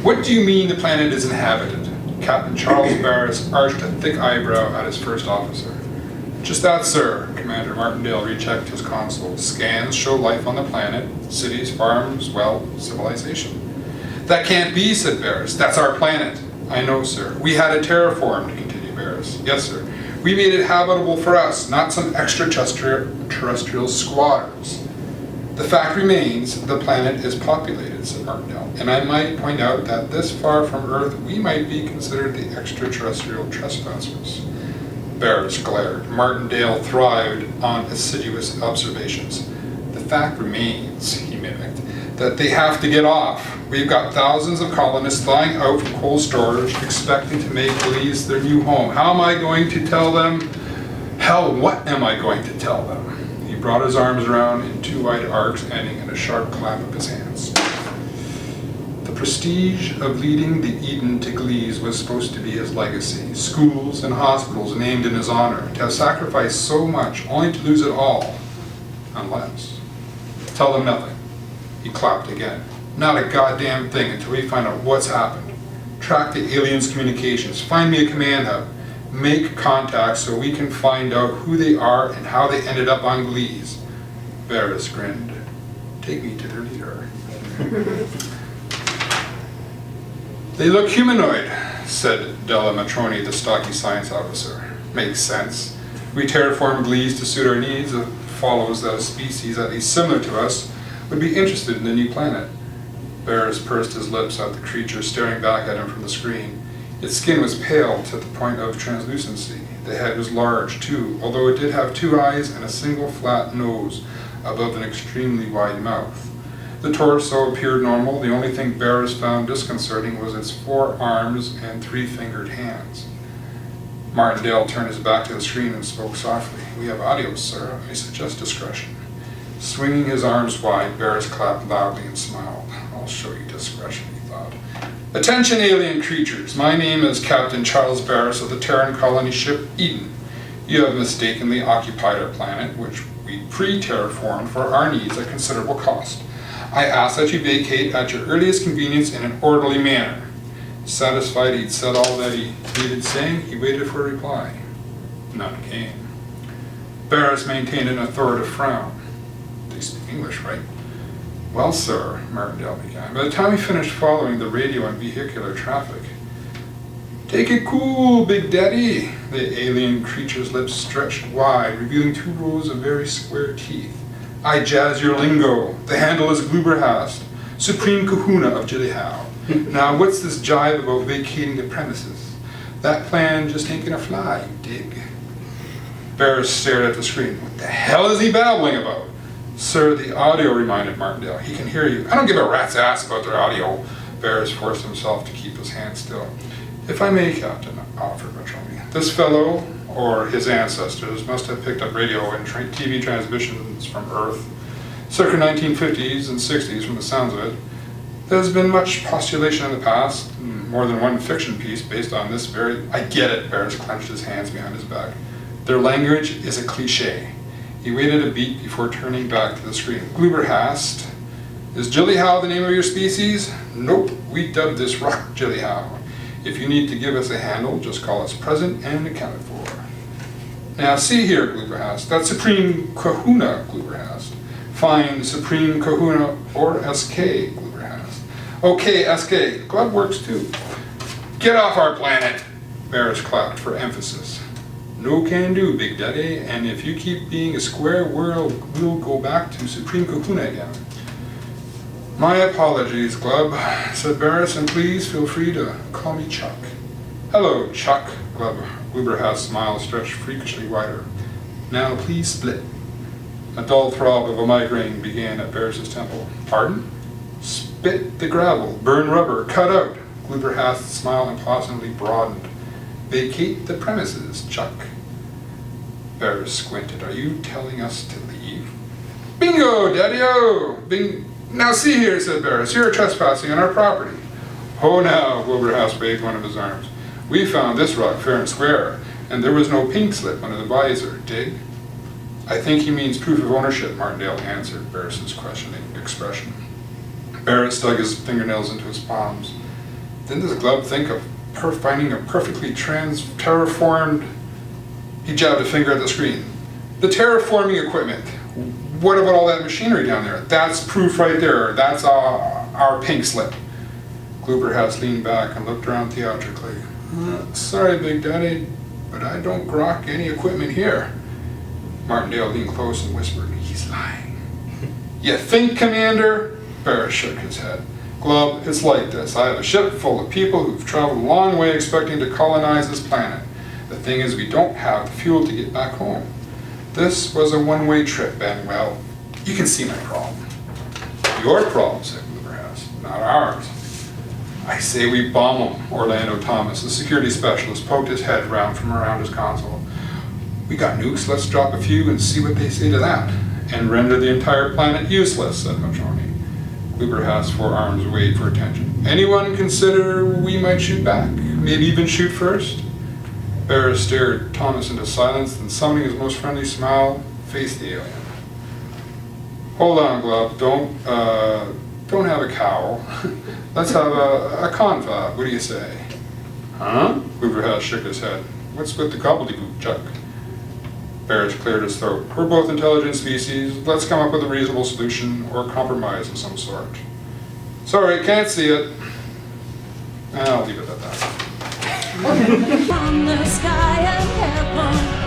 What do you mean the planet is inhabited? Captain Charles Barris arched a thick eyebrow at his first officer. Just that, sir. Commander Martindale rechecked his console. Scans show life on the planet. Cities, farms, well, civilization. That can't be, said Barris. That's our planet. I know, sir. We had it terraformed, continued Barris. Yes, sir. We made it habitable for us, not some extraterrestrial squatters. The fact remains, the planet is populated, said Martindale, and I might point out that this far from Earth, we might be considered the extraterrestrial trespassers. Barris glared. Martindale thrived on assiduous observations. The fact remains, he mimicked, that they have to get off. We've got thousands of colonists flying out from cold storage, expecting to make Belize their new home. How am I going to tell them? Hell, what am I going to tell them? He brought his arms around in two wide arcs, ending in a sharp clap of his hands. The prestige of leading the Eden to Belize was supposed to be his legacy. Schools and hospitals named in his honor. To have sacrificed so much, only to lose it all. Unless. Tell them nothing. He clapped again. Not a goddamn thing until we find out what's happened. Track the aliens' communications. Find me a command hub. Make contact so we can find out who they are and how they ended up on Belize. Barris grinned. Take me to their leader. They look humanoid, said Della Matroni, the stocky science officer. Makes sense. We terraformed Belize to suit our needs. It follows that a species at least similar to us would be interested in the new planet. Barris pursed his lips at the creature staring back at him from the screen. Its skin was pale to the point of translucency. The head was large, too, although it did have two eyes and a single flat nose above an extremely wide mouth. The torso appeared normal. The only thing Barris found disconcerting was its 4 arms and 3-fingered hands. Martindale turned his back to the screen and spoke softly. We have audio, sir. I suggest discretion. Swinging his arms wide, Barris clapped loudly and smiled. I'll show you discretion, he thought. Attention, alien creatures. My name is Captain Charles Barris of the Terran colony ship Eden. You have mistakenly occupied our planet, which we pre-terraformed for our needs at considerable cost. I ask that you vacate at your earliest convenience in an orderly manner. Satisfied he'd said all that he needed saying, he waited for a reply. None came. Barris maintained an authoritative frown. They speak English, right? Well, sir, Martindale began, by the time we finished following the radio and vehicular traffic. Take it cool, Big Daddy. The alien creature's lips stretched wide, revealing 2 rows of very square teeth. I jazz your lingo. The handle is Gluberhast, Supreme Kahuna of Jillyhow. Now, what's this jive about vacating the premises? That plan just ain't gonna fly, you dig? Barris stared at the screen. What the hell is he babbling about? Sir, the audio, reminded Martindale. He can hear you. I don't give a rat's ass about their audio. Barris forced himself to keep his hand still. If I may, Captain, offered Matroni, this fellow, or his ancestors, must have picked up radio and TV transmissions from Earth, circa 1950s and 60s from the sounds of it. There's been much postulation in the past, more than one fiction piece based on this very... I get it, Barris clenched his hands behind his back. Their language is a cliche. He waited a beat before turning back to the screen. Gluberhast. Is Jillyhow the name of your species? Nope, we dubbed this rock Jillyhow. If you need to give us a handle, just call us present and accounted for. Now see here, Gluberhast, that's Supreme Kahuna, Gluberhast. Find Supreme Kahuna or SK, Gluberhast. Okay, SK, Glove works too. Get off our planet, Barris clapped for emphasis. No can do, Big Daddy, and if you keep being a square world, we'll go back to Supreme Kahuna again. My apologies, Glub, said Barris, and please feel free to call me Chuck. Hello, Chuck, Gluberhast's smile stretched freakishly wider. Now please split. A dull throb of a migraine began at Barris's temple. Pardon? Spit the gravel, burn rubber, cut out. Gluberhast's smile impossibly broadened. Vacate the premises, Chuck. Barris squinted. Are you telling us to leave? Bingo, Daddy-o! Now see here, said Barris, you're trespassing on our property. Oh, now, Gluberhast waved one of his arms. We found this rock fair and square, and there was no pink slip under the visor, dig? I think he means proof of ownership, Martindale answered Barris's questioning expression. Barris dug his fingernails into his palms. Didn't this glub think of finding a perfectly terraformed... He jabbed a finger at the screen. The terraforming equipment. What about all that machinery down there? That's proof right there. That's our pink slip. Glooberhouse leaned back and looked around theatrically. Sorry, Big Daddy, but I don't grok any equipment here. Martindale leaned close and whispered, he's lying. You think, Commander? Barris shook his head. Glub, it's like this. I have a ship full of people who've traveled a long way expecting to colonize this planet. The thing is, we don't have the fuel to get back home. This was a one-way trip, and, well, you can see my problem. Your problem, said Glooberhouse, not ours. I say we bomb them, Orlando Thomas, the security specialist, poked his head from around his console. We got nukes, let's drop a few and see what they say to that. And render the entire planet useless, said Matroni. Glooberhouse forearms waved for attention. Anyone consider we might shoot back? Maybe even shoot first? Barris stared Thomas into silence, then summoning his most friendly smile, faced the alien. Hold on, Glub, don't have a cowl. Let's have a confab, what do you say? Huh? Glooberhouse shook his head. What's with the gobbledygook, Chuck? Barris cleared his throat. We're both intelligent species. Let's come up with a reasonable solution or a compromise of some sort. Sorry, can't see it. I'll leave it at that. On the sky and heaven.